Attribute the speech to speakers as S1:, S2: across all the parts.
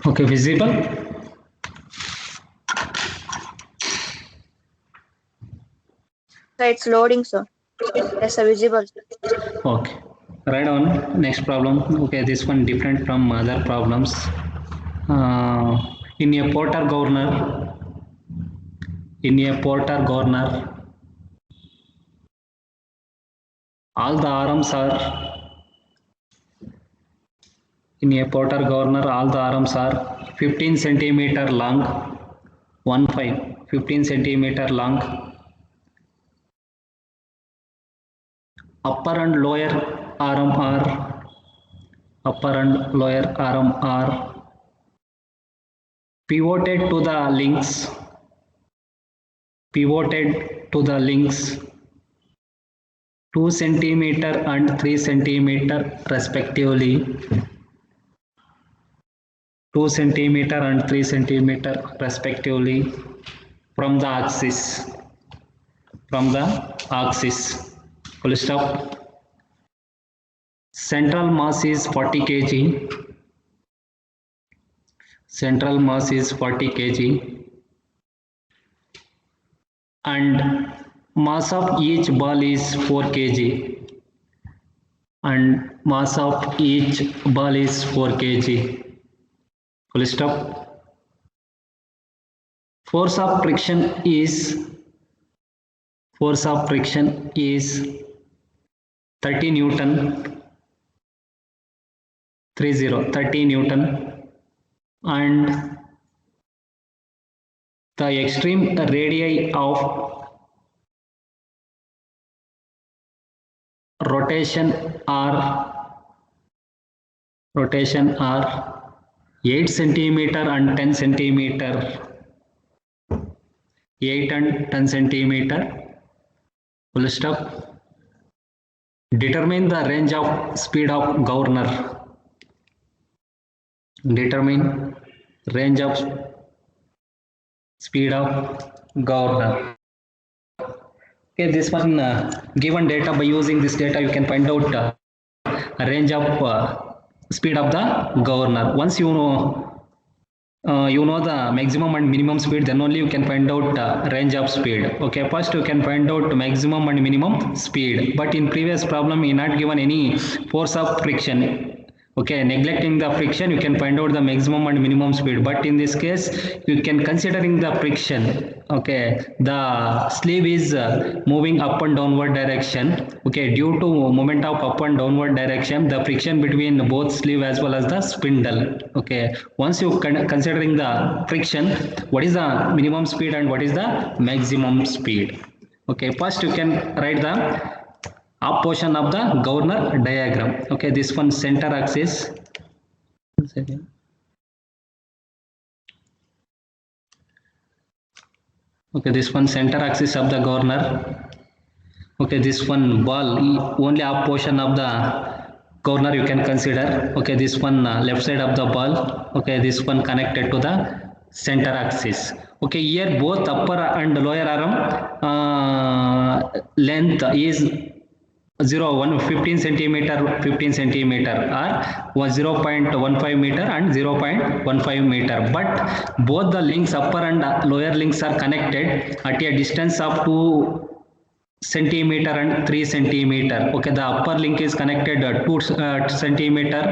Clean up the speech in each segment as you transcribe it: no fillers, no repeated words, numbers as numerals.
S1: Okay, visible.
S2: So it's loading, sir. Yes, sir, visible.
S1: Okay, right on. Next problem. Okay, this one different from other problems. In a Porter governor, all the arms are in a Porter governor. All the arms are 15 centimeter long. 15 centimeter long. Upper and lower arm are pivoted to the links 2 centimeter and 3 centimeter respectively. 2 centimeter and 3 centimeter respectively from the axis. Full stop. Central mass is 40 kg. Central mass is 40 kg and mass of each ball is 4 kg. And mass of each ball is 4 kg. Full stop. Force of friction is 30 Newton. 30 Newton, and the extreme radii of rotation are 8 centimeter and 10 centimeter. 8 and 10 centimeter. Full stop. Determine the range of speed of governor. Determine range of speed of governor. Okay, this one given data, by using this data you can find out range of speed of the governor. Once you know the maximum and minimum speed, then only you can find out range of speed. Okay, first you can find out maximum and minimum speed, but in previous problem you not given any force of friction. Okay, neglecting the friction, you can find out the maximum and minimum speed, but in this case you can considering the friction. Okay, the sleeve is moving up and downward direction. Okay, due to moment of up and downward direction, the friction between both sleeve as well as the spindle. Okay, once you considering the friction, what is the minimum speed and what is the maximum speed? Okay, first you can write the up portion of the governor diagram. Okay, this one center axis. Okay, this one center axis of the governor. Okay, this one ball, only up portion of the governor you can consider. Okay, this one left side of the ball. Okay, this one connected to the center axis. Okay, here both upper and lower arm length is 15 centimeter or 0.15 meter and 0.15 meter, but both the links, upper and lower links, are connected at a distance of 2 centimeter and 3 centimeter. Okay, the upper link is connected 2 centimeter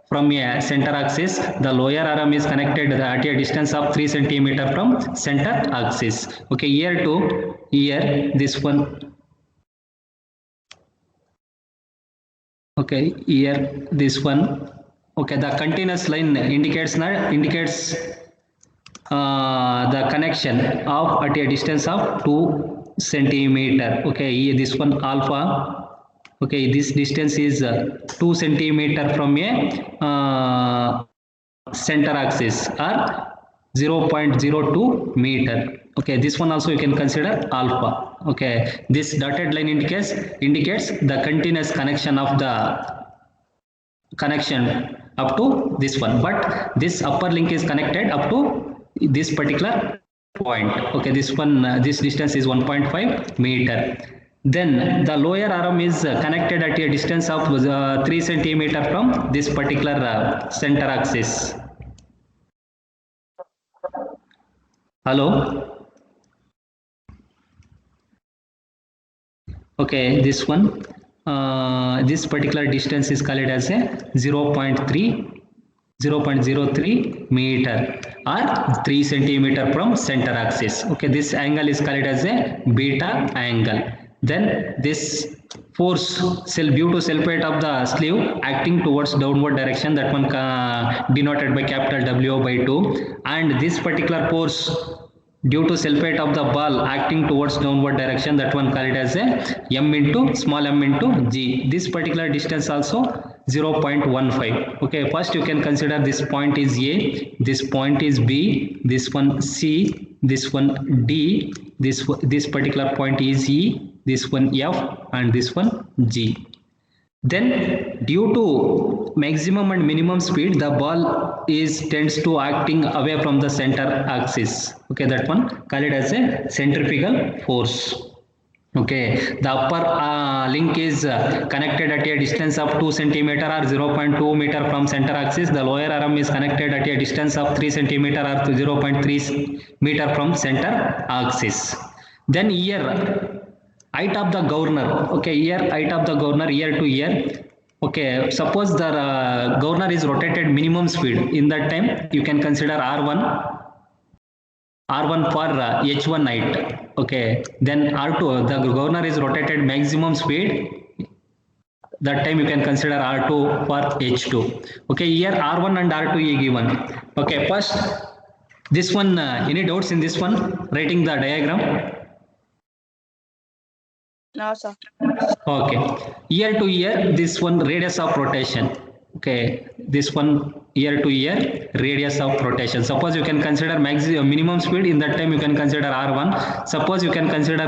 S1: from a center axis. The lower arm is connected at a distance of 3 centimeter from center axis. Okay, here to here, this one. Okay, here this one. Okay, the continuous line indicates the connection of at a distance of 2 centimeter. Okay, here this one alpha. Okay, this distance is 2 centimeter from a center axis, or 0.02 meter. Okay, this one also you can consider alpha. Okay, this dotted line indicates the continuous connection of the connection up to this one, but this upper link is connected up to this particular point. Okay, this one this distance is 1.5 meter. Then the lower arm is connected at a distance of 3 centimeter from this particular center axis. Hello. Okay, this one, this particular distance is called as a 0.03 meter or 3 centimeter from center axis. Okay, this angle is called as a beta angle. Then this force due to self weight of the sleeve acting towards downward direction, that one denoted by capital W by 2, and this particular force due to self weight of the ball acting towards downward direction, that one called as a m into small m into g. This particular distance also 0.15. Okay, first you can consider this point is A, this point is B, this one C, this one D, this particular point is E, this one F, and this one G. Then due to maximum and minimum speed, the ball tends to acting away from the center axis. Okay, that one called as a centrifugal force. Okay, the upper link is connected at a distance of 2 centimeter or 0.2 meter from center axis. The lower arm is connected at a distance of 3 centimeter or 0.3 meter from center axis. Then here height of the governor. Okay, here height of the governor ear to ear. Okay, suppose the governor is rotated minimum speed. In that time you can consider R1 for H1 height. Okay, then R2, the governor is rotated maximum speed. That time you can consider R2 for H2. Okay, here R1 and R2 is given. Okay, first this one, any doubts in this one, writing the diagram?
S2: No, sir.
S1: Okay, ear to ear, this one radius of rotation. Okay, this one ear to ear radius of rotation. Suppose you can consider minimum speed, in that time you can consider R1. Suppose you can consider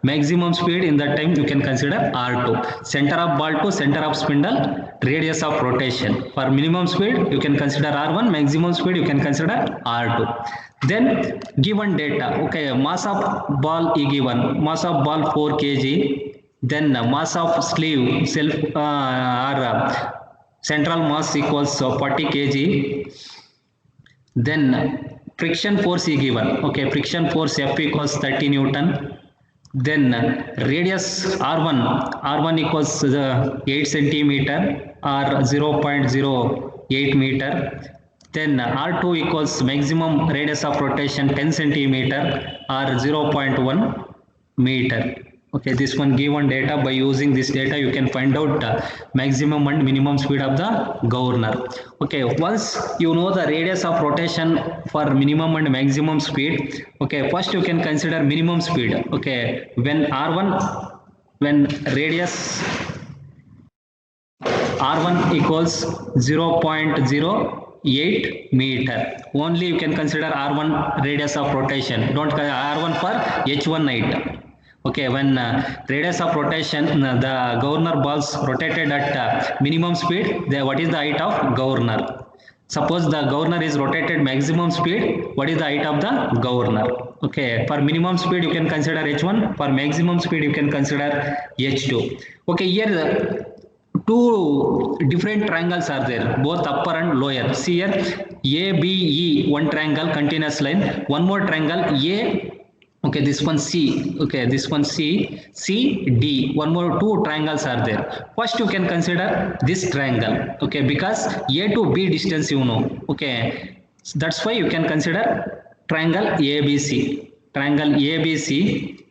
S1: maximum speed, in that time you can consider R2. Center of ball to center of spindle, radius of rotation. For minimum speed you can consider R1, maximum speed you can consider R2. Then given data. Okay, mass of ball is given, mass of ball 4 kg. Then mass of sleeve central mass equals 40 kg. Then friction force is given. Okay, friction force F equals 30 Newton. Then radius R1 equals 8 centimeter or 0.08 meter. Then R2 equals maximum radius of rotation 10 centimeter or 0.1 meter. Okay, this one given data. By using this data you can find out maximum and minimum speed of the governor. Okay, once you know the radius of rotation for minimum and maximum speed, okay, first you can consider minimum speed. Okay, when radius R1 equals 0.08 meter, only you can consider R1 radius of rotation. Don't R1 for H1 height. Okay, when radius of rotation, the governor balls rotated at minimum speed, what is the height of governor? Suppose the governor is rotated maximum speed, what is the height of the governor? Okay, for minimum speed you can consider H1, for maximum speed you can consider H2. Okay, here two different triangles are there, both upper and lower. See here, ABE, one triangle continuous line, one more triangle A. Okay, this one C. Okay, this one CD, one more, two triangles are there. First you can consider this triangle. Okay, because A to B distance you know. Okay, that's why you can consider triangle ABC. Triangle ABC.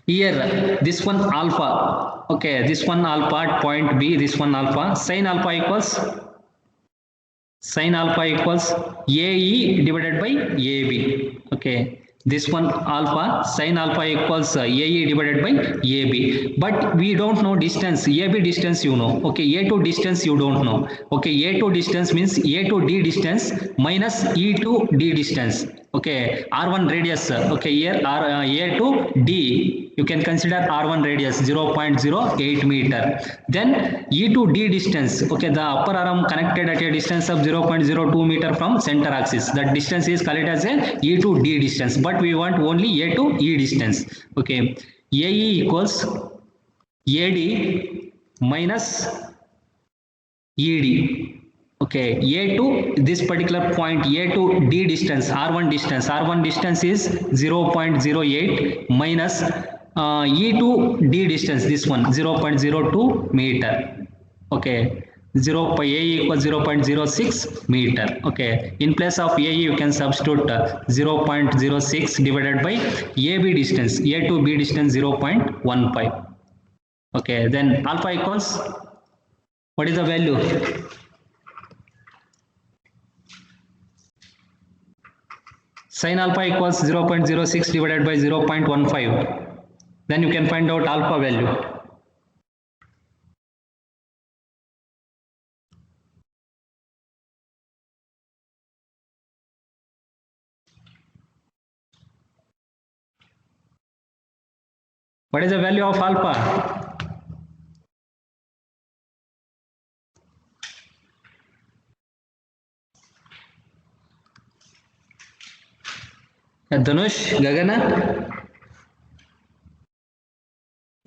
S1: Here this one alpha. Okay, this one alpha at point B, this one alpha. Sin alpha equals AE divided by AB. Okay, this one alpha, sin alpha equals AE divided by AB. But we don't know distance. AB distance you know. Okay, A2 distance you don't know. Okay, A2 distance means A to D distance minus E to D distance. Okay, R1 radius. Okay, here A to D, you can consider R1 radius 0.08 meter. Then E to D distance. Okay, the upper arm connected at a distance of 0.02 meter from center axis. That distance is called as a E to D distance. But we want only A to E distance. Okay, AE equals AD minus ED. Okay, A to this particular point, A to D distance, R1 distance is 0.08 minus E to D distance, this one 0.02 meter. Okay, 0 pi A equals 0.06 meter. Okay, in place of A you can substitute 0.06 divided by AB distance, A to B distance 0.15. Okay, then alpha equals, what is the value? Sin alpha equals 0.06 divided by 0.15. Then you can find out alpha value. What is the value of alpha? Dhanush, Gagana,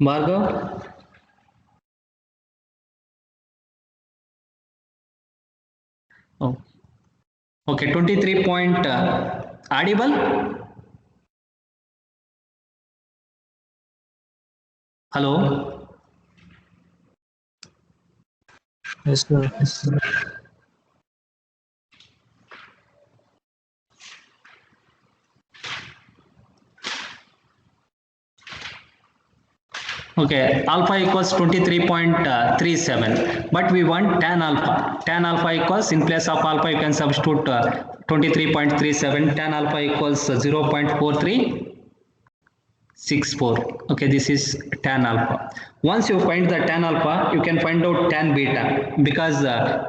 S1: Bhargav. Oh, okay, 23 point audible. Hello.
S3: Yes, sir.
S1: Okay, alpha equals 23.37, but we want tan alpha. Tan alpha equals, in place of alpha you can substitute 23.37. Tan alpha equals 0.4364. Okay, this is tan alpha. Once you find the tan alpha, you can find out tan beta, because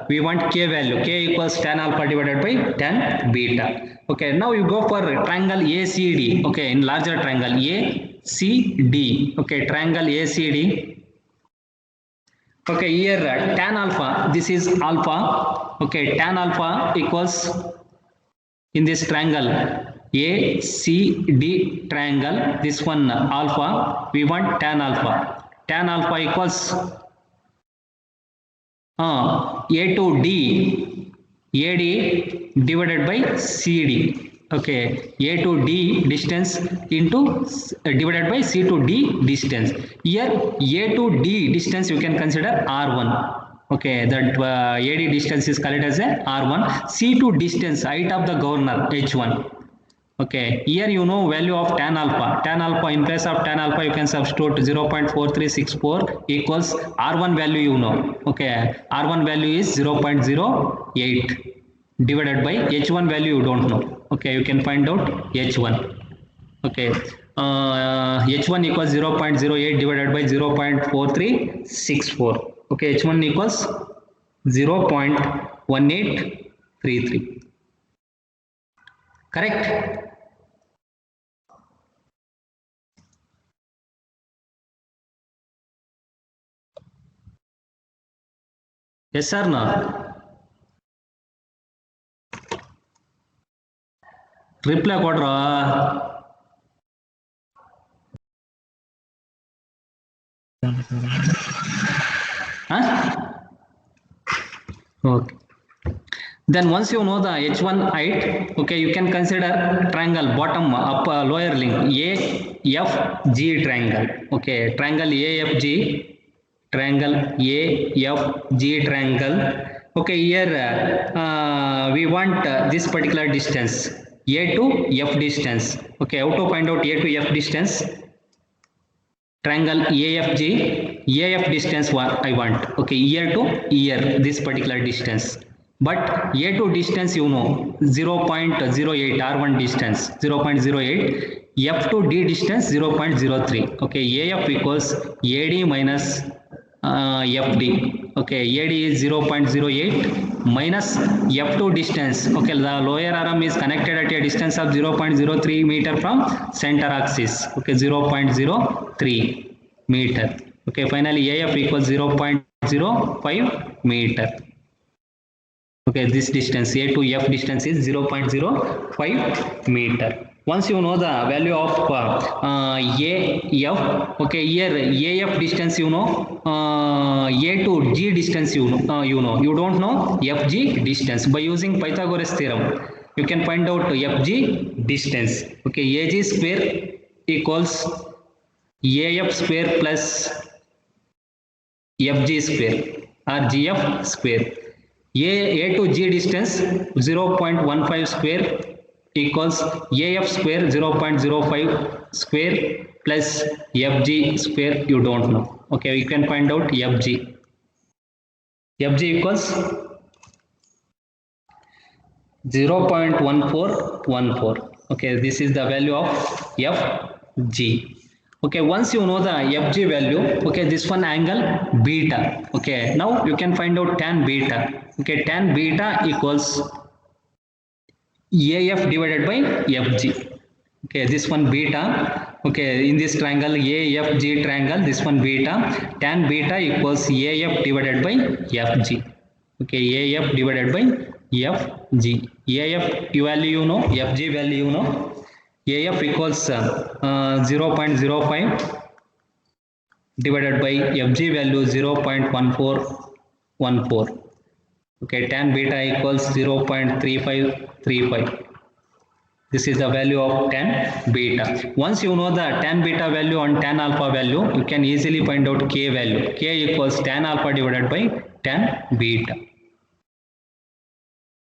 S1: we want k value. K equals tan alpha divided by tan beta. Okay, now you go for triangle ACD. Okay, in larger triangle ACD. Okay, triangle ACD. Okay, here tan alpha, this is alpha. Okay, tan alpha equals, in this triangle ACD triangle, this one alpha, we want tan alpha. Tan alpha equals A to D, AD divided by CD. Okay, A to D distance into divided by C to D distance. Here A to D distance you can consider R1. Okay, that AD distance is called as a R1. C to distance, height of the governor, H1. Okay, here you know value of tan alpha. Tan alpha, in place of tan alpha you can substitute 0.4364 equals R1 value you know. Okay, R1 value is 0.08 divided by H1 value you don't know. Okay, you can find out H1. Okay, H1 equals 0.08 divided by 0.4364. Okay, H1 equals 0.1833. Correct? Yes or no? Reply ಕೊಡ್ರಾ? Huh? Okay. Then once you know the H1 height, okay, you can consider triangle bottom up lower link AFG triangle. Okay, triangle AFG, triangle AFG triangle. Okay, here we want this particular distance, A to F distance. Okay, how to find out A to F distance? Triangle AFG, AF distance I want. Okay, ear to ear, this particular distance. But A to distance you know 0.08, R1 distance 0.08, F to D distance 0.03. Okay, AF equals AD minus FD. Okay, AD is 0.08 minus F2 distance. Okay, the lower arm is connected at a distance of 0.03 meter from center axis. Okay, 0.03 meter. Okay, finally AF equals 0.05 meter. Okay, this distance A to F distance is 0.05 meter. Once you know the value of AF, okay, here AF distance you know, A to G distance you know, you don't know FG distance. By using Pythagoras theorem, you can find out FG distance. Okay, AG square equals AF square plus FG square or GF square. A to G distance 0.15 square equals AF square 0.05 square plus FG square you don't know. Okay, you can find out FG. FG equals 0.1414. Okay, this is the value of FG. Okay, once you know the FG value, okay, this one angle beta. Okay, now you can find out tan beta. Okay, tan beta equals AF divided by FG. Okay, this one beta. Okay, in this triangle AFG triangle, this one beta. Tan beta equals AF divided by FG. Okay, AF divided by FG. AF value you know, FG value you know. AF equals 0.05 divided by FG value 0.1414. Okay, tan beta equals 0.3535. This is the value of tan beta. Once you know the tan beta value and tan alpha value, you can easily find out K value. K equals tan alpha divided by tan beta.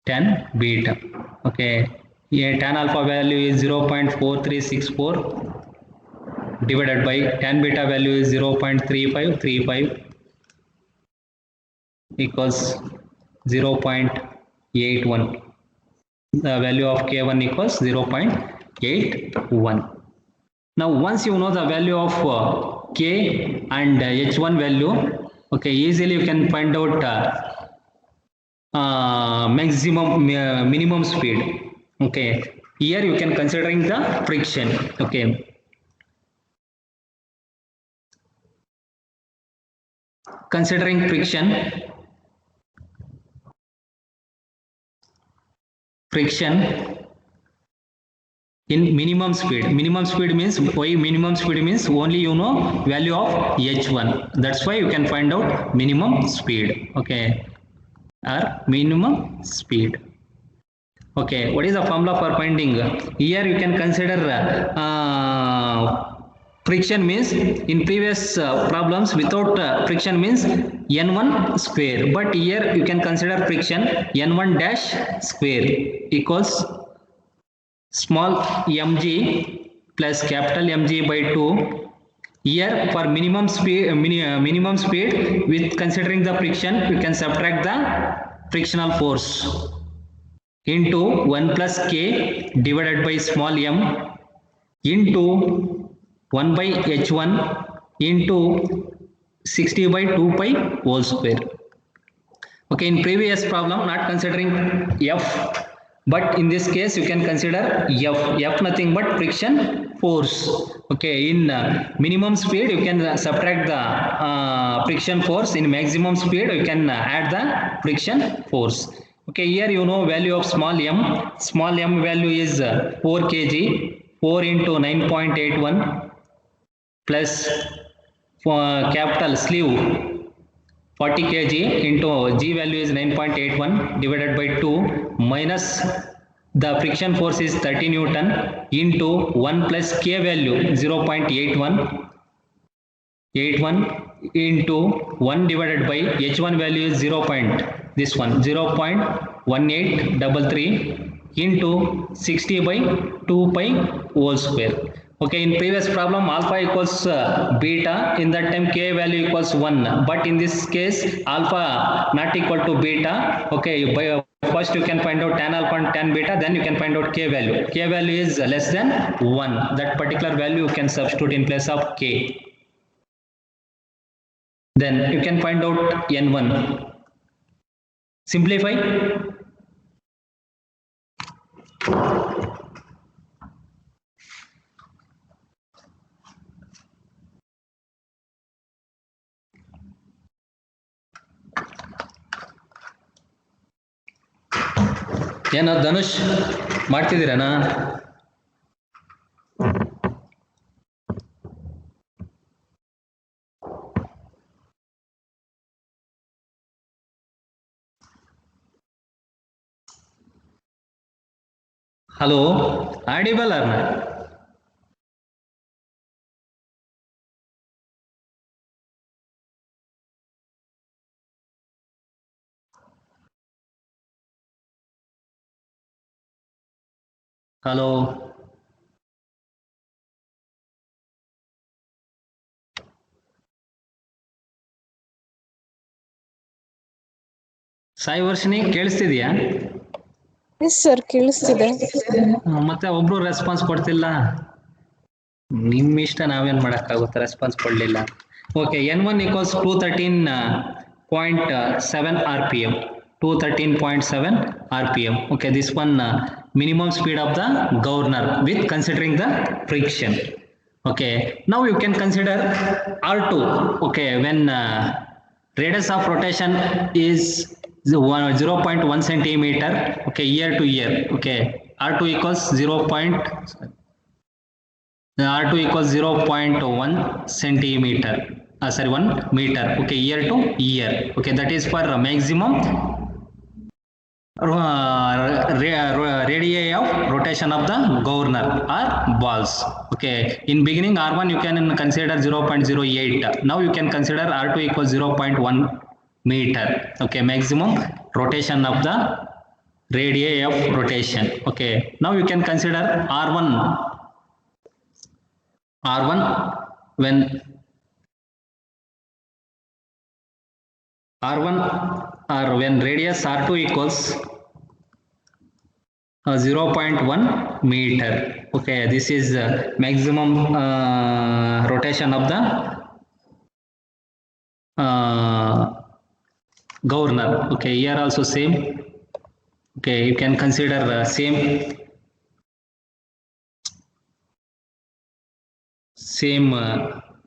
S1: Tan beta. Okay, here tan alpha value is 0.4364 divided by tan beta value is 0.3535 equals 0.81. The value of K1 equals 0.81. Now once you know the value of K and H1 value, okay, easily you can find out minimum speed. Okay, here you can considering the friction. Okay, considering friction in minimum speed. Minimum speed means, why minimum speed means, only you know value of H1. That's why you can find out minimum speed. Okay, or minimum speed. Okay, what is the formula for finding? Here you can consider friction means, in previous problems without friction means N1 square, but here you can consider friction N1 dash square equals small mg plus capital Mg by 2. Here for minimum speed, with considering the friction, you can subtract the frictional force into 1 plus k divided by small m into 1 by h1 into 60 by 2 pi whole square. Okay, in previous problem not considering F, but in this case you can consider F nothing but friction force. Okay, in minimum speed you can subtract the friction force. In maximum speed you can add the friction force. Okay, here you know value of small m. Small m value is 4 kg. 4 into 9.81 plus capital sleeve 40 kg into G value is 9.81 divided by 2 minus the friction force is 30 Newton into 1 plus K value 0.81 into 1 divided by H1 value is 0.1833 into 60 by 2 pi whole square. Okay, in previous problem alpha equals beta, in that time K value equals 1, but in this case alpha not equal to beta. Okay, by first you can find out tan alpha and tan beta, then you can find out K value. K value is less than 1. That particular value you can substitute in place of K. Then you can find out N1. Simplify. ಏನ Dhanush ಮಾಡ್ತಿದ್ದೀರನಾ? Hello, audible or not? Hello. Sai Varshini ಕೇಳಿಸ್ತಿದ್ಯಾ?
S4: Yes sir ಕೇಳಿಸ್ತಿದೆ.
S1: ಮತ್ತೆ ಒಬ್ರು response ಕೊಡ್ತಿಲ್ಲ. ನಿಮ್ ಇಷ್ಟ, ನಾವೇನ್ ಮಾಡಕ್ಕಾಗುತ್ತೆ, response ಕೊಡ್ಲಿಲ್ಲ. Okay, N1 equals 213.7 RPM. 213.7 RPM. Okay, this one minimum speed of the governor with considering the friction. Okay, now you can consider R2. Okay, when radius of rotation is 0.1 centimeter. Okay, year to year. Okay, R2 equals 0.1 centimeter. 1 meter. Okay, year to year. Okay, that is for maximum radii of rotation of the governor or balls. Okay, in beginning R1 you can consider 0.08. Now you can consider R2 equals 0.1 meter. Okay, maximum rotation of the radii of rotation. Okay, now you can consider R1 when R1 or when radius R2 equals 0.1 meter. Okay, this is maximum rotation of the governor. Okay, here also same. Okay, you can consider same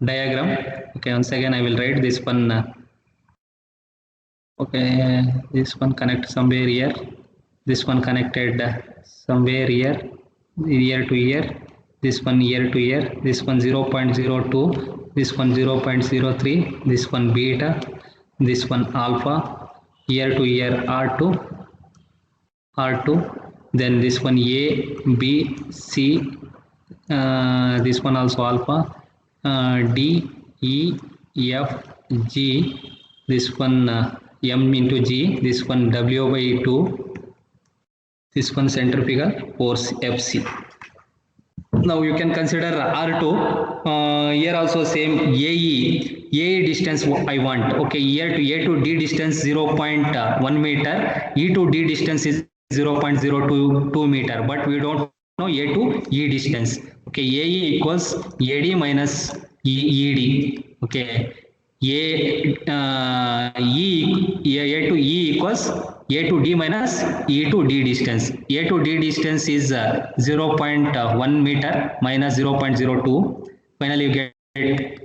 S1: diagram. Okay, once again I will write this one. Okay, this one connect somewhere here, this one connected somewhere here, year to year, this one year to year, this one 0.02, this one 0.03, this one beta, this one alpha, year to year R2, then this one A, B, C, this one also alpha, D, E, F, G, this one M into G, this one W by 2, this one centrifugal force Fc. Now you can consider R2. Here also same AE distance I want. Okay, here to A to D distance 0.1 meter, E to D distance is 0.022 meter, but we don't know A to E distance. Okay, AE equals AD minus ED. Okay, A to E equals A to D minus E to D distance. A to D distance is 0.1 meter minus 0.02. Finally, you get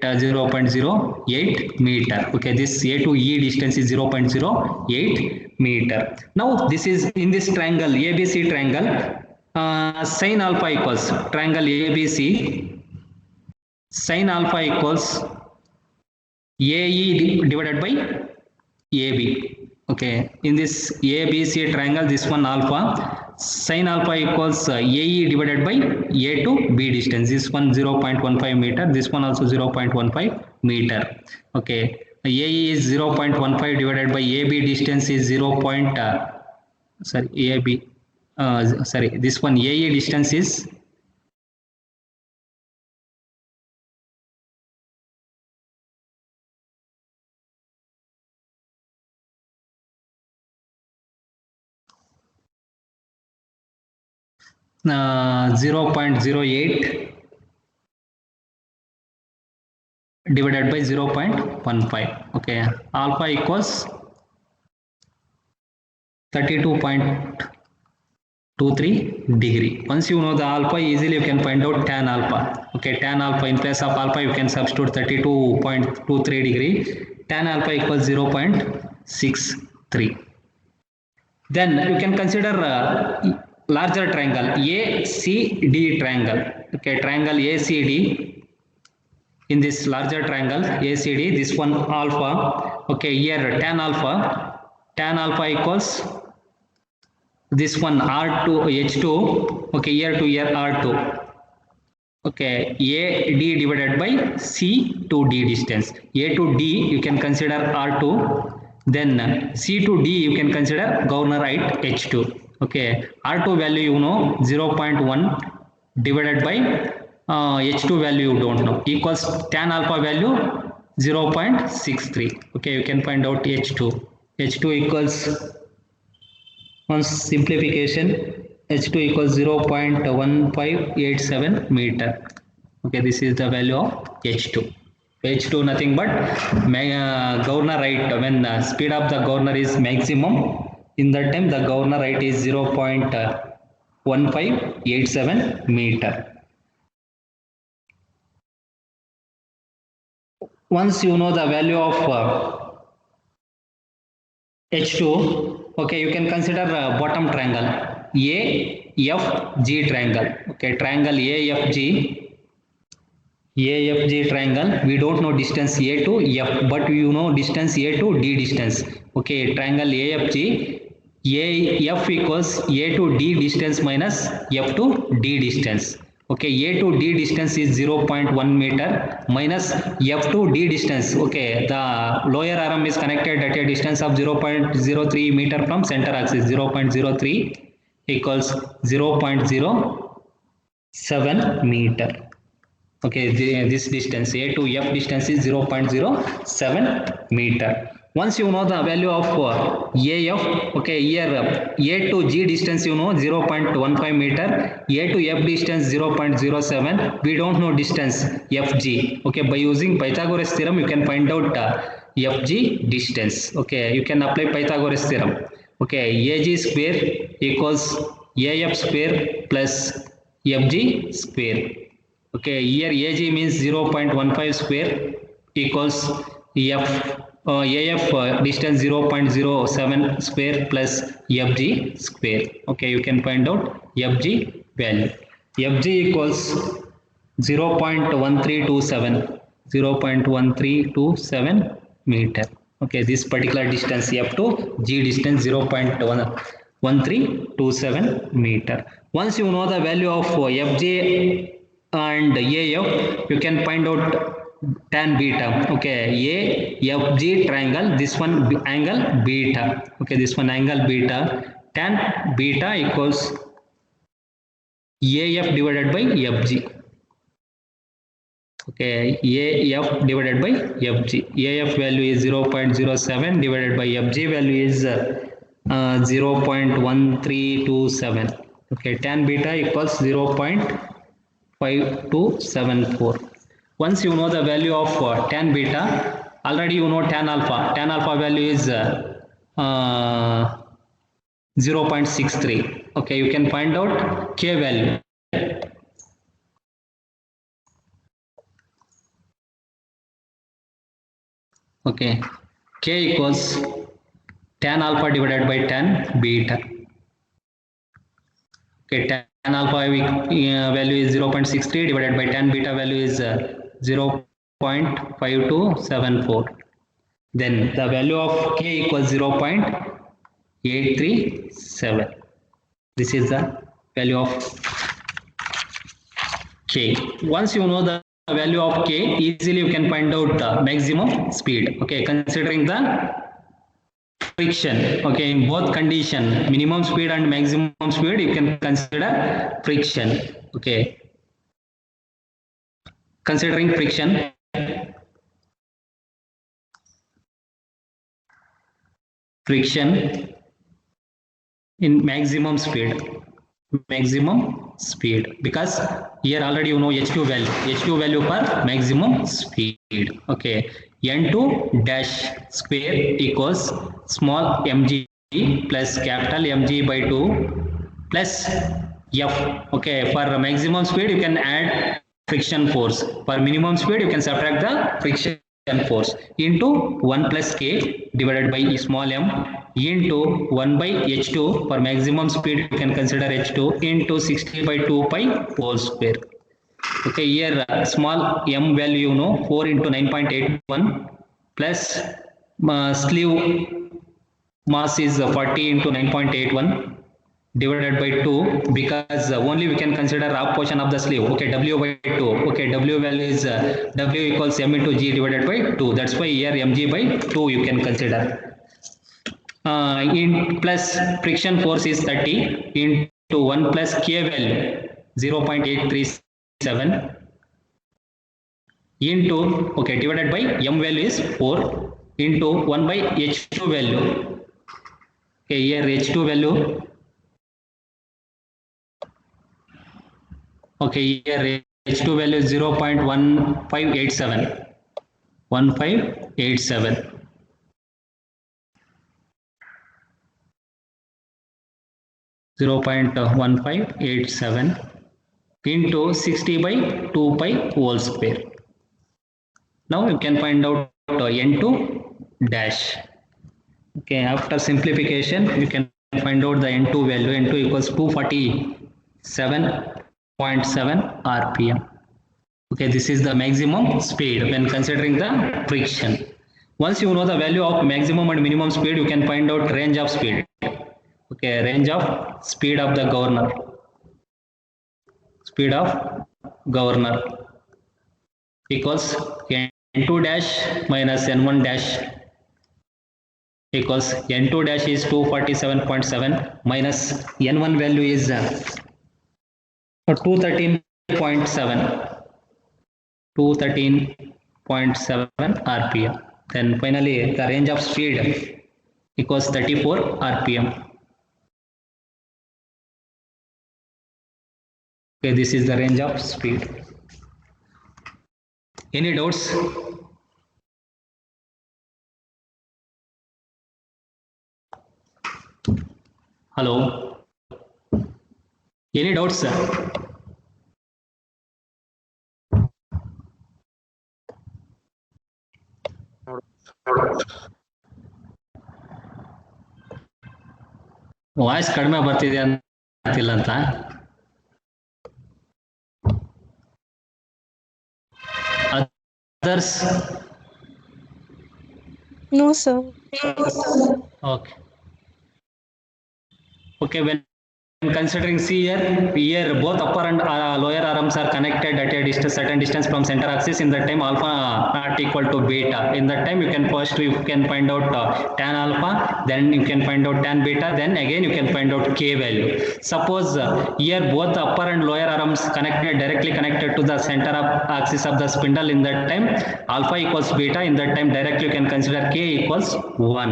S1: 0.08 meter. Okay, this A to E distance is 0.08 meter. Now, this is in this triangle, ABC triangle, sin alpha equals triangle ABC, sin alpha equals AE divided by AB. Okay, in this ABC triangle, this one alpha, sin alpha equals AE divided by A to B distance. This one 0.15 meter, this one also 0.15 meter. Okay, AE is 0.15 divided by AB distance is 0. This one AE distance is 0.08 divided by 0.15. Okay, alpha equals 32.23 degree. Once you know the alpha, easily you can find out tan alpha. Okay, tan alpha, in place of alpha you can substitute 32.23 degree. Tan alpha equals 0.63. Then you can consider larger triangle, ACD triangle. Okay, triangle ACD. In this larger triangle ACD, this one alpha. Okay, here tan alpha equals this one R2 H2, okay, here to here R2. Okay, AD divided by C to D distance. A to D you can consider R2, then C to D you can consider governor height H2. Okay, R2 value you know 0.1 divided by H2 value you don't know, equals tan alpha value 0.63. Okay, you can find out H2. H2 equals, on simplification, H2 equals 0.1587 meter. Okay, this is the value of H2. H2 nothing but governor height. When speed of the governor is maximum, in that time the governor height is 0.1587 meter. Once you know the value of H2, okay, you can consider bottom triangle AFG triangle. Okay, triangle AFG triangle. We don't know distance A to F, but you know distance A to D distance. Okay, triangle AFG, AF equals A to D distance minus F to D distance. Okay, A to D distance is 0.1 meter minus F to D distance. Okay, the lower arm is connected at a distance of 0.03 meter from center axis. 0.03 equals 0.07 meter. Okay, this distance A to F distance is 0.07 meter. Once you know the value of AF, okay, here A to G distance you know 0.15 meter, A to F distance 0.07. We don't know distance FG. Okay, by using Pythagoras theorem you can find out FG distance. Okay, you can apply Pythagoras theorem. Okay, AG square equals AF square plus FG square. Okay, here AG means 0.15 square equals AF distance 0.07 square plus FG square. Okay, you can find out FG value. FG equals 0.1327 meter. Okay, this particular distance F to G distance 0.1327 meter. Once you know the value of FJ and AF, you can find out tan beta. Okay, AFG triangle, this one angle beta. Okay, this one angle beta. Tan beta equals AF divided by FG. Okay, AF divided by FG. AF value is 0.07 divided by FG value is 0.1327. Okay, tan beta equals 0.5274. Once you know the value of tan beta, already you know tan alpha. Tan alpha value is 0.63. Okay, you can find out K value. Okay, K equals tan alpha divided by tan beta. Okay, tan alpha value is 0.63 divided by tan beta value is 0.5274. Then the value of K equals 0.837. This is the value of K. Once you know the value of K, easily you can find out maximum speed. Okay, considering the friction. Okay, in both condition, minimum speed and maximum speed, you can consider friction. Okay, considering friction, in maximum speed, because here already you know H2 value for maximum speed. Okay, N2 dash square equals small mg plus capital Mg by 2 plus F. Okay, for maximum speed you can add friction force. For minimum speed you can subtract the friction force into 1 plus K divided by small m into 1 by H2. For maximum speed you can consider H2 into 60 by 2 pi whole square. Okay, here small m value you know 4 into 9.81 plus sleeve mass is 40 into 9.81 divided by 2 because only we can consider half portion of the sleeve. Okay, W by 2. Okay, W value is W equals M into G divided by 2. That's why here mg by 2 you can consider. In plus friction force is 30 into 1 plus K value 0.837 into, okay, divided by M value is 4 into 1 by H2 value. Okay, here H2 value. Okay, here H2 value is 0.1587. 1587. (0.1587) into 60 by 2 pi whole square. Now you can find out N2 dash. Okay, after simplification, you can find out the N2 value. N2 equals 247.7 RPM. Okay, this is the maximum speed when considering the friction. Once you know the value of maximum and minimum speed, you can find out range of speed. Okay, range of speed of the governor. Speed of governor equals N2 dash minus N1 dash equals N2 dash is 247.7 minus N1 value is 213.7 RPM. Then finally the range of speed equals 34 RPM. Okay, this is the range of speed. Any doubts? Hello? Any doubts, sir? Voice ಕಡಿಮೆ ಬರ್ತಿದೆ ಅಂತಿಲ್ಲ ಅಂತ. Others?
S4: No, sir.
S1: Okay. Okay, when considering C here both upper and lower arms are connected at a distance, certain distance from center axis. In that time alpha not equal to beta. In that time you can find out tan alpha, then you can find out tan beta, then again you can find out K value. Suppose here both the upper and lower arms directly connected to the center of axis of the spindle. In that time alpha equals beta. In that time directly you can consider K equals 1.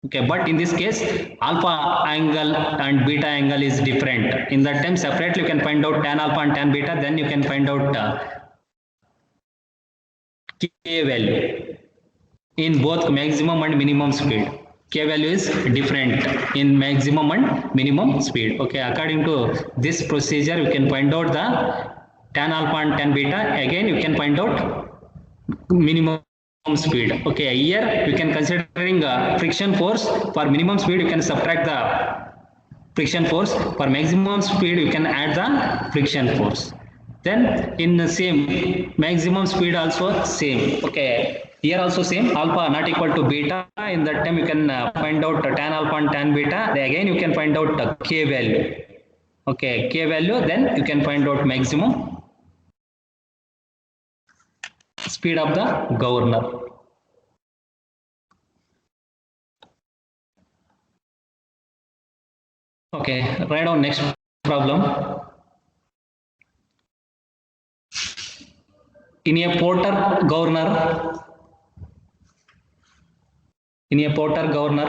S1: Okay, but in this case alpha angle and beta angle is different. In that time separately you can find out tan alpha and tan beta, then you can find out K value in both maximum and minimum speed. K value is different in maximum and minimum speed. Okay, according to this procedure you can find out the tan alpha and tan beta. Again you can find out minimum speed. Okay, here you can considering friction force. For minimum speed you can subtract the friction force. For maximum speed you can add the friction force. Then in the same maximum speed also same. Okay, here also same, alpha not equal to beta. In that time you can find out tan alpha and tan beta. Then again you can find out K value. Okay, K value, then you can find out maximum speed of the governor. Okay, write down next problem. In a Porter governor,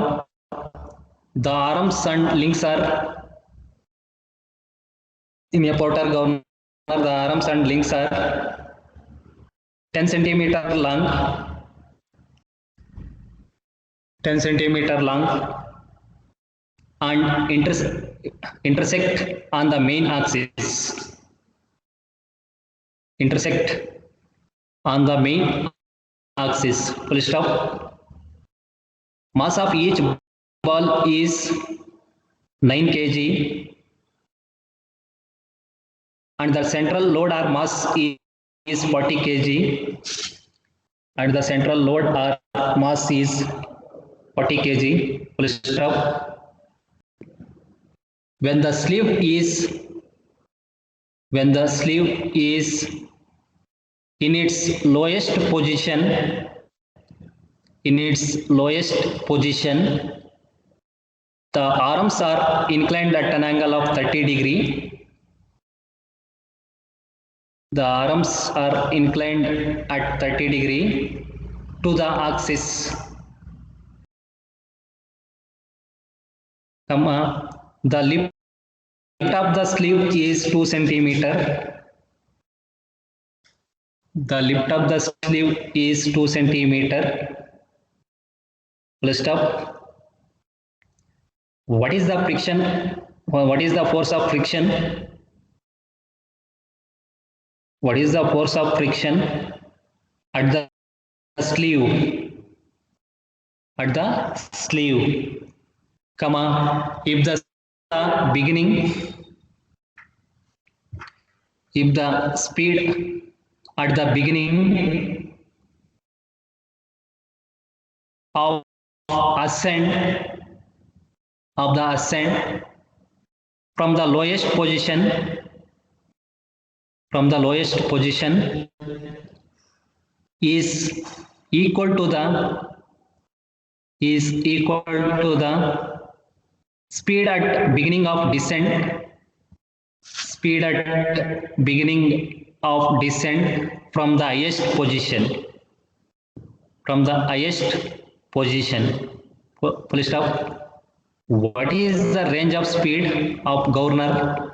S1: the arms and links are in a Porter governor. The arms and links are 10 centimeter long, 10 centimeter long, and intersect on the main axis. Intersect on the main axis. Full stop. Mass of each ball is 9 kg, and the central load or mass is 40 kg, and the central load or mass is 40 kg. Full stop. when the sleeve is in its lowest position, the arms are inclined at an angle of 30 degree. The arms are inclined at 30 degree to the axis, the lift of the sleeve is 2 centimeter. The lift of the sleeve is 2 centimeter. Full stop. What is the friction? What is the force of friction? What is the force of friction at the sleeve? At the sleeve, if the speed at the beginning of ascent from the lowest position is equal to the speed at beginning of descent from the highest position. Full stop. What is the range of speed of governor?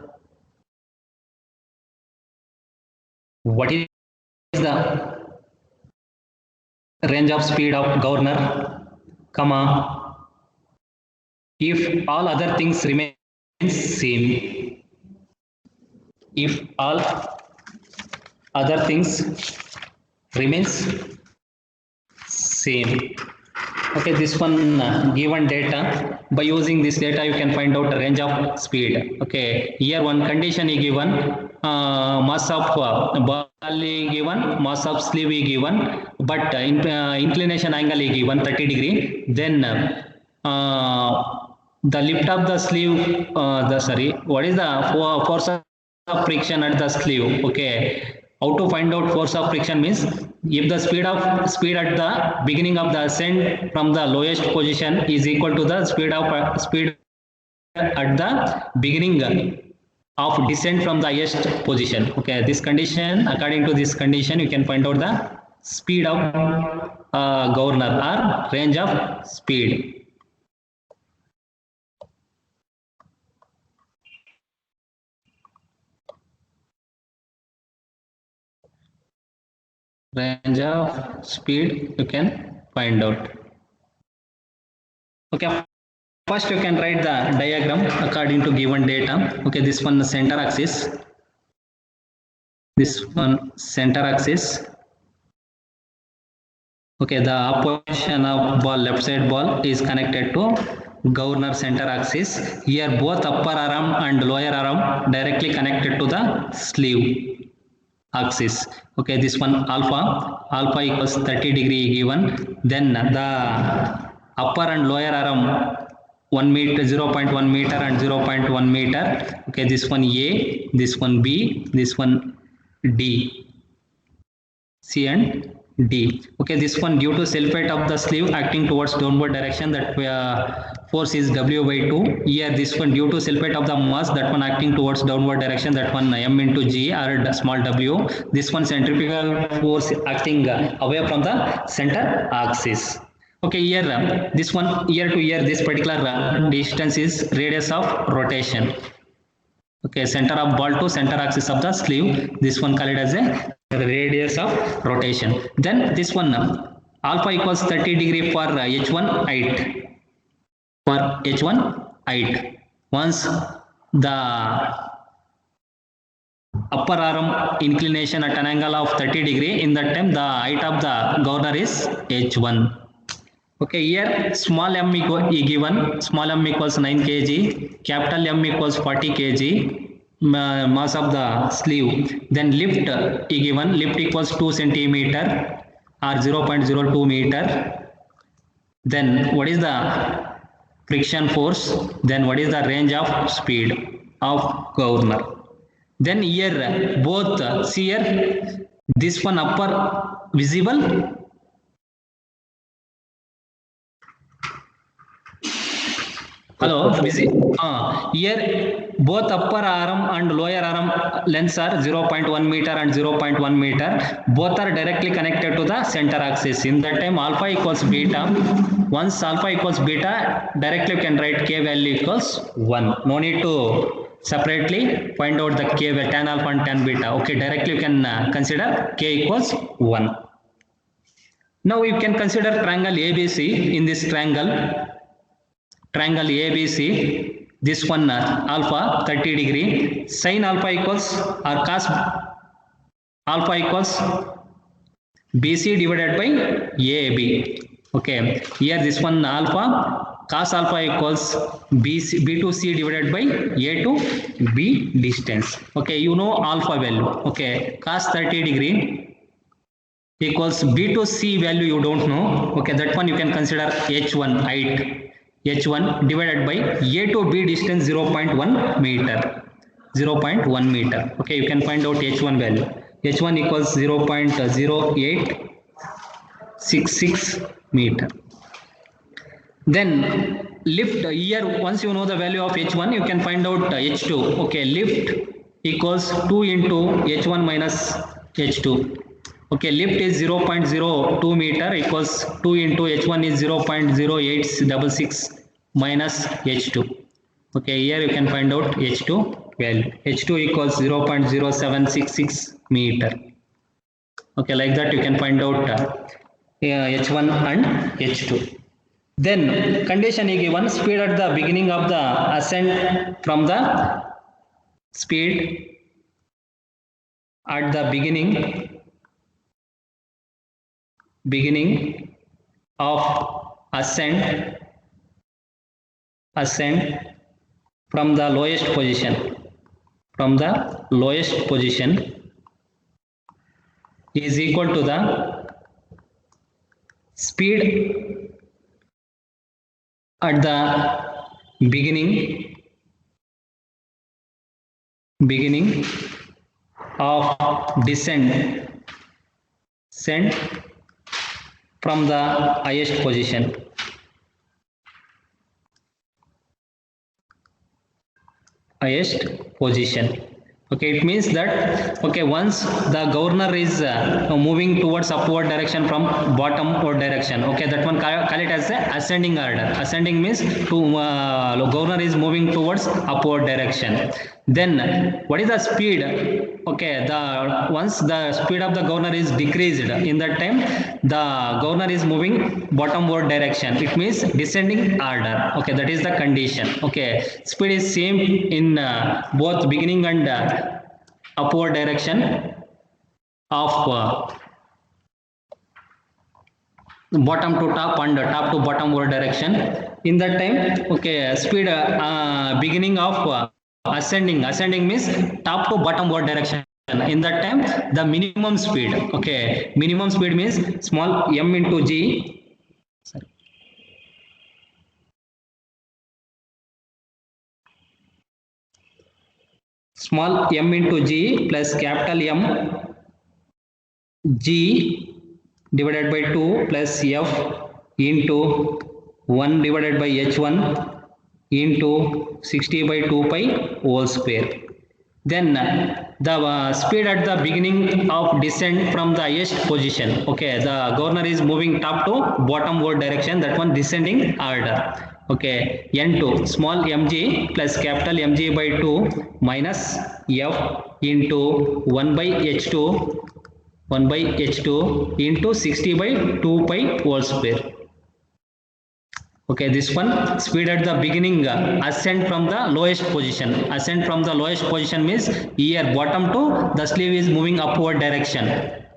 S1: What is the range of speed of governor, if all other things remain same. If all other things remains same. Okay, this one given data. By using this data, you can find out the range of speed. Okay, here one condition is given. Mass of ball is given, mass of sleeve is given, but inclination angle is given 30 degree. Then the lift of the sleeve, what is the force of friction at the sleeve? Okay, how to find out force of friction means if the speed at the beginning of the ascent from the lowest position is equal to the speed at the beginning of descent from the highest position. Okay, this condition, according to this condition, you can find out the speed of governor or range of speed. Range of speed you can find out. Okay, first you can write the diagram according to given data. Okay, this one the center axis. This one center axis. Okay, the opposition of ball, left side ball is connected to governor center axis. Here both upper arm and lower arm directly connected to the sleeve axis. Okay, this one alpha equals 30 degree given. Then the upper and lower arm 1 meter, 0.1 meter and 0.1 meter. Okay, this one A, this one B, this one D, C and D. Okay, this one due to self-weight of the sleeve acting towards downward direction, that force is W by 2. Here this one due to self-weight of the mass, that one acting towards downward direction, that one M into G or small w. This one centrifugal force acting away from the center axis. Okay, here this one here to here, this particular distance is radius of rotation. Okay, center of ball to center axis of the sleeve, this one called as a radius of rotation. Then this one alpha equals 30 degree for H1 height. For H1 height, once the upper arm inclination at an angle of 30 degree, in that time the height of the governor is H1. Okay, here small m is given, small m equals 9 kg, capital M equals 40 kg, mass of the sleeve. Then lift is given, lift equals 2 centimeter or 0.02 meter. Then what is the friction force, then what is the range of speed of governor. Then here both see here, this one upper visible, hello, here both upper arm and lower arm lengths are 0.1 meter and 0.1 meter. Both are directly connected to the center axis. In that time alpha equals beta. Once alpha equals beta, directly you can write k value equals 1. No need to separately find out the k value, tan alpha and tan beta. Okay, directly you can consider k equals 1. Now you can consider triangle ABC. In this triangle ABC, this one alpha 30 degree, sin alpha equals or cos alpha equals BC divided by AB. Okay, here this one alpha, cos alpha equals B to C divided by A to B distance. Okay, you know alpha value. Okay, cos 30 degree equals B to C value you don't know. Okay, that one you can consider H1 height. H1 divided by A to B distance 0.1 meter. 0.1 meter. Okay, you can find out H1 value. H1 equals 0.0866 meter. Then lift here, once you know the value of H1, you can find out H2. Okay, lift equals 2 into H1 minus H2. Okay, lift is 0.02 meter equals 2 into H1 is 0.0866 minus H2. Okay, here you can find out H2 value. H2 equals 0.0766 meter. Okay, like that you can find out H1 and H2. Then condition is given, speed at the beginning of the ascent from the speed at the beginning of ascent from the lowest position is equal to the speed at the beginning of descent from the highest position. Okay, it means that okay, once the governor is moving towards upward direction from bottomward direction. Okay, that one call it as a ascending order. Ascending means to governor is moving towards upward direction. Then what is the speed? Okay, once the speed of the governor is decreased, in that time the governor is moving bottomward direction. It means descending order. Okay, that is the condition. Okay, speed is same in both beginning and upward direction of bottom to top and top to bottomward direction. In that time, okay, speed beginning of ascending means top to bottomward direction. In that time, the minimum speed. Okay, minimum speed means small m into g. Sorry. Small m into g plus capital M g divided by 2 plus f into 1 divided by h1 into 60 by 2 pi whole square. Then the speed at the beginning of descent from the highest position. Okay, the governor is moving top to bottomward direction. That one descending order. Okay, n2 small mg plus capital mg by 2 minus f into 1 by h2 into 60 by 2 pi whole square. Okay, this one speed at the beginning ascent from the lowest position. Ascent from the lowest position means here bottom to the sleeve is moving upward direction.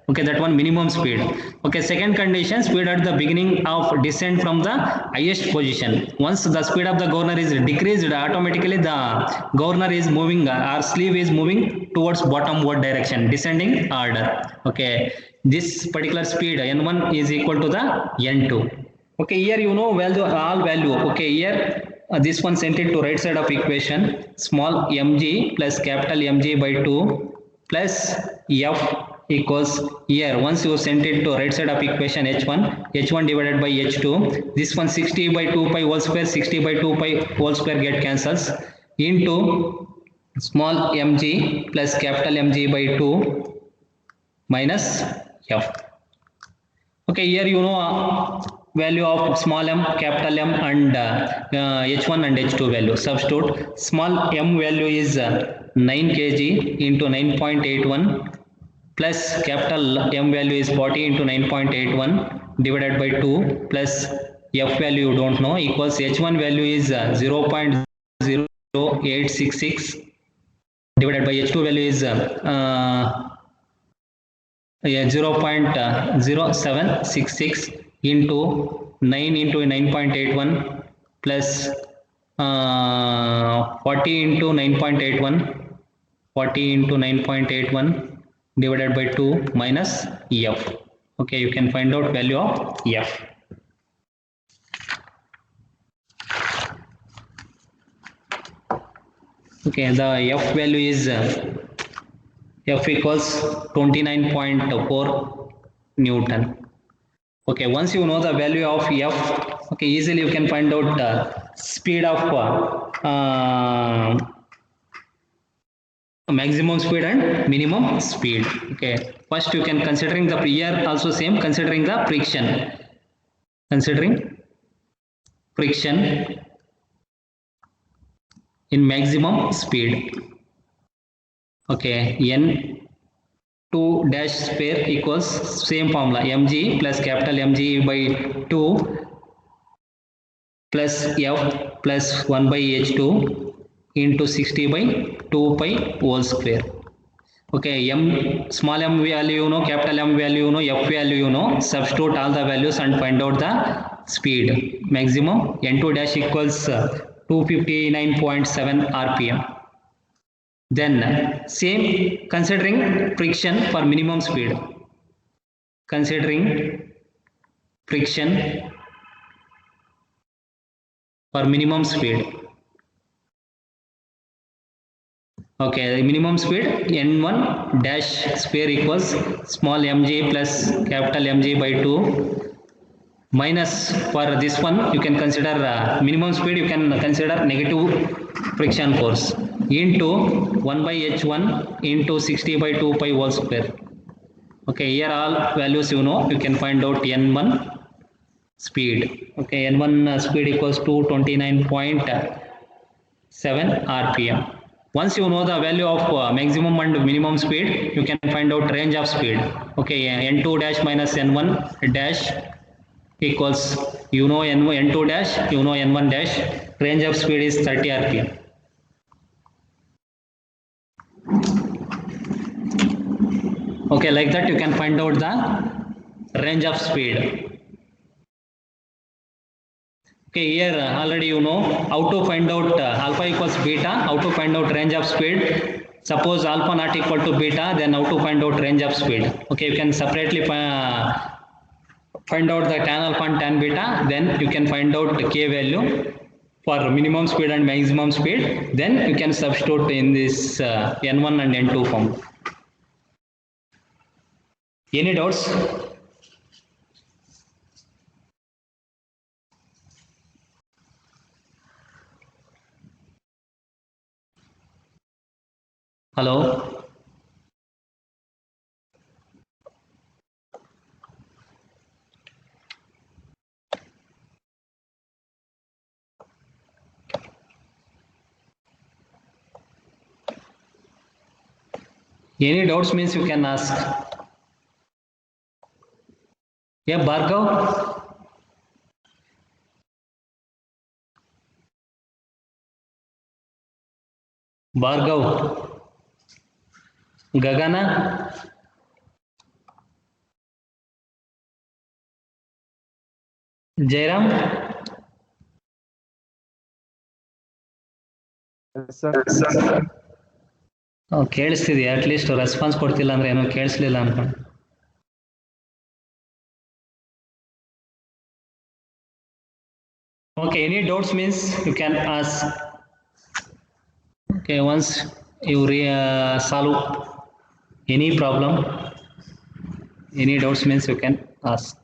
S1: Okay, that one minimum speed. Okay, second condition, speed at the beginning of descent from the highest position. Once the speed of the governor is decreased, automatically the governor is moving or sleeve is moving towards bottomward direction, descending order. Okay, this particular speed n1 is equal to the n2. Okay, here you know value, all value. Okay, here this one sent it to right side of equation. Small mg plus capital Mg by 2 plus f equals here. Once you sent it to right side of equation h1 divided by h2. This one 60 by 2 pi whole square, 60 by 2 pi whole square get cancels into small mg plus capital Mg by 2 minus f. Okay, here you know value of small m, capital M and h1 and h2 value. Substitute small m value is 9 kg into 9.81 plus capital M value is 40 into 9.81 divided by 2 plus f value you don't know equals h1 value is 0.0866 divided by h2 value is 0.0766 into 9 into 9.81 plus 40 into 9.81 40 into 9.81 divided by 2 minus f. Okay, you can find out value of f. Okay, the f value is f equals 29.4 Newton. Okay, once you know the value of f, okay, easily you can find out speed of maximum speed and minimum speed. Okay, first you can considering the here also same considering the friction. Considering friction in maximum speed. Okay, n2 dash square equals same formula mg plus capital Mg by 2 plus f plus 1 by h2 into 60 by 2 pi whole square. Okay, m small m value you know, capital M value you know, f value you know, substitute all the values and find out the speed. Maximum n2 dash equals 259.7 rpm. Then same considering friction for minimum speed. Considering friction for minimum speed. Okay, the minimum speed n1 dash square equals small mg plus capital Mg by 2 minus for this one you can consider minimum speed you can consider negative friction force into 1 by h1 into 60 by 2 pi whole square. Okay, here all values you know, you can find out n1 speed. Okay, n1 speed equals to 29.7 rpm. Once you know the value of maximum and minimum speed, you can find out range of speed. Okay, n2 dash minus n1 dash equals you know n2 dash, you know n1 dash, range of speed is 30 rpm. Okay, like that you can find out the range of speed. Okay, here already you know how to find out alpha equals beta, how to find out range of speed. Suppose alpha not equal to beta, then how to find out range of speed. Okay, you can separately find out the tan alpha and tan beta, then you can find out the k value for minimum speed and maximum speed. Then you can substitute in this n1 and n2 form. Any doubts? Hello? Any doubts means you can ask. Yeah, Bhargav? Bhargav? Gagana? Jairam? ಕೇಳಿಸ್ತಿದೆಯಾ? At least response ಕೊಡ್ತಿಲ್ಲ ಅಂದ್ರೆ ಏನೋ ಕೇಳಿಸ್ಲಿಲ್ಲ ಅನ್ಕೊಂಡು. Okay, any doubts means you can ask. Okay, once you solve any problem, any doubts means you can ask.